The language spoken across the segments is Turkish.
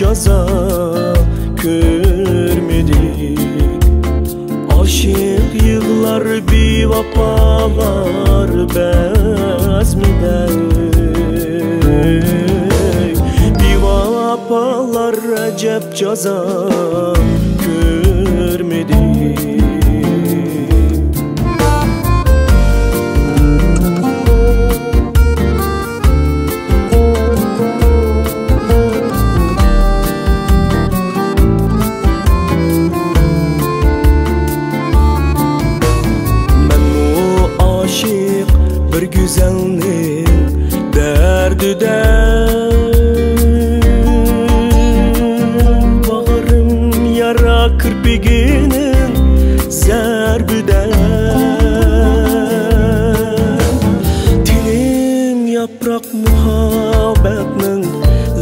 caza görmedik. Aşık yığlar bir vapalar bezmide. Bir vapalar acep caza görmedik. Bir güzelnin derdiden bağrım yara kirpiginin zerbiden. Dilim yaprak muhabbetinin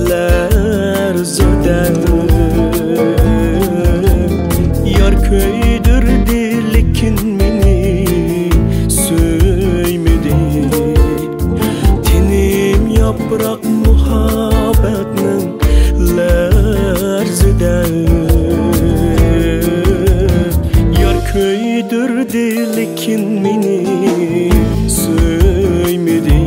lerziden. Yar köydürdü lekin meni yaprak muhabbetinin lerziden. Yar köydürdü lekin meni söymedi.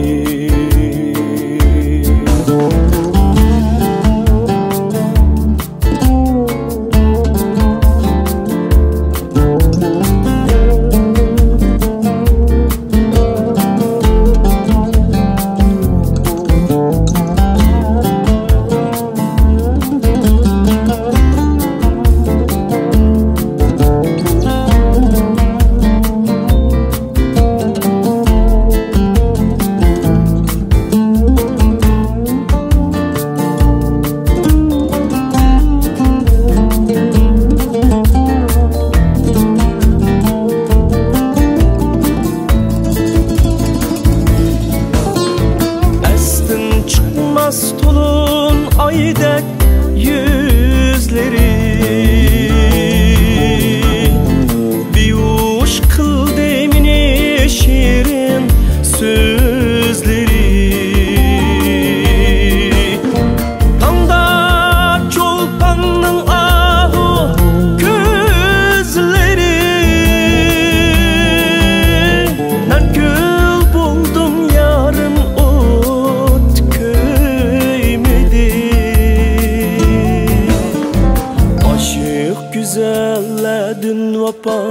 Çıkmaz tulun aydek yüzleri. Bir uş kıl demini şirin sözleri. Tamda çolpanın ahu gözleri. Ben gül buldum yarın güzelledin vapa